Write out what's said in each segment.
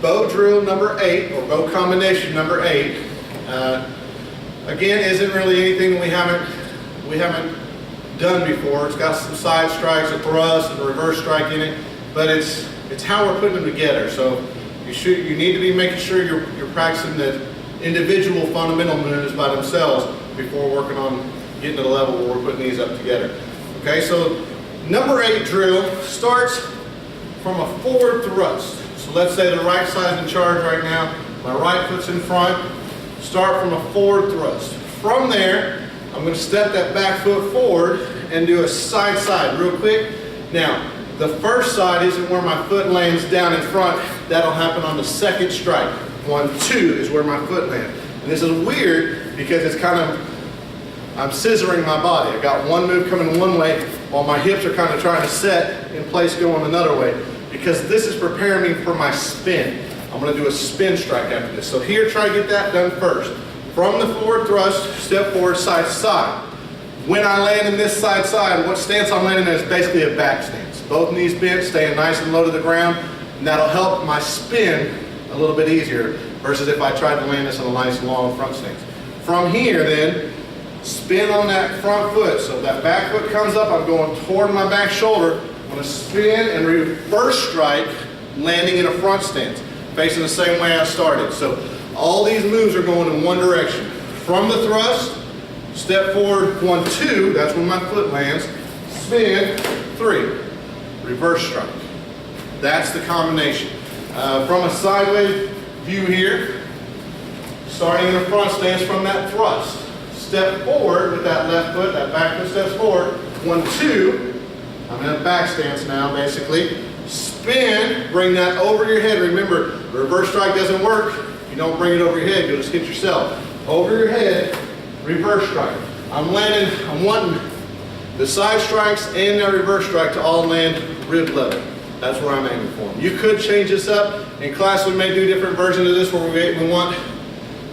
bow drill number 8, or bow combination number 8. Again, isn't really anything we haven't done before. It's got some side strikes, a thrust, and a reverse strike in it, but it's how we're putting them together. So you need to be making sure you're practicing the individual fundamental moves by themselves before working on getting to the level where we're putting these up together. Okay, so number 8 drill starts from a forward thrust. So let's say the right side's in charge right now. My right foot's in front. Start from a forward thrust. From there, I'm going to step that back foot forward and do a side-side real quick. Now, the first side isn't where my foot lands down in front. That'll happen on the second strike. 1, 2 is where my foot lands. And this is weird because it's kind of, I'm scissoring my body. I got one move coming one way while my hips are kind of trying to set in place going another way, because this is preparing me for my spin. I'm going to do a spin strike after this. So here, try to get that done first. From the forward thrust, step forward, side to side. When I land in this side side, what stance I'm landing in is basically a back stance. Both knees bent, staying nice and low to the ground, and that'll help my spin a little bit easier versus if I tried to land this in a nice long front stance. From here then, spin on that front foot. So if that back foot comes up, I'm going toward my back shoulder. I'm going to spin and reverse strike, landing in a front stance, facing the same way I started. So all these moves are going in one direction. From the thrust, step forward, 1, 2, that's when my foot lands. Spin, 3, reverse strike. That's the combination. From a sideways view here, starting in a front stance from that thrust. Step forward with that left foot, that back foot steps forward. 1, 2, I'm in a back stance now basically. Spin, bring that over your head. Remember, reverse strike doesn't work. If you don't bring it over your head, you'll just hit yourself. Over your head, reverse strike. I'm wanting the side strikes and that reverse strike to all land rib level. That's where I'm aiming for. You could change this up. In class, we may do different versions of this where we want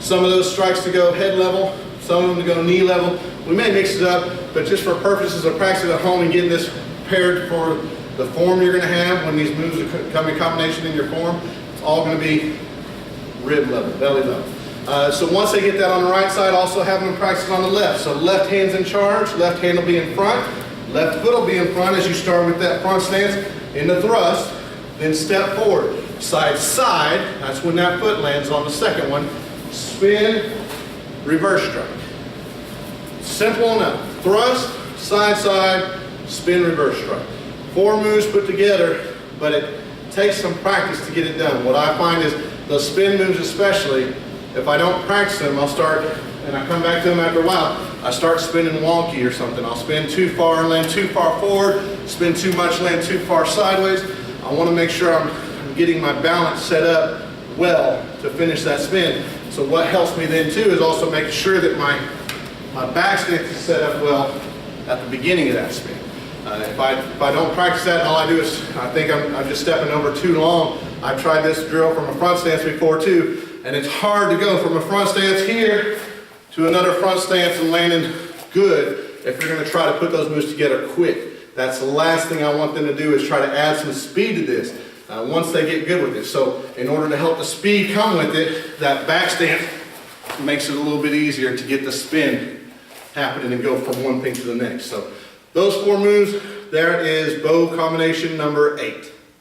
some of those strikes to go head level, some of them to go knee level. We may mix it up, but just for purposes of practice at home and getting this prepared for the form you're going to have when these moves come in combination in your form, it's all going to be rib level, belly level. So once they get that on the right side, also have them practice on the left. So left hand's in charge, left hand will be in front, left foot will be in front as you start with that front stance in the thrust, then step forward. Side, side, that's when that foot lands on the second one. Spin, reverse strike. Simple enough. Thrust, side, side, spin, reverse strike. 4 moves put together, but it takes some practice to get it done. What I find is those spin moves especially, if I don't practice them, I'll start, and I come back to them after a while, I start spinning wonky or something. I'll spin too far and land too far forward, spin too much, land too far sideways. I want to make sure I'm getting my balance set up well to finish that spin. So what helps me then too is also making sure that my back stance is set up well at the beginning of that spin. If I don't practice that and all I do is I think I'm just stepping over too long. I've tried this drill from a front stance before too, and it's hard to go from a front stance here to another front stance and landing good if you're going to try to put those moves together quick. That's the last thing I want them to do is try to add some speed to this once they get good with it. So in order to help the speed come with it, that back stance makes it a little bit easier to get the spin happening and go from one thing to the next. So those 4 moves, there is bow combination number 8.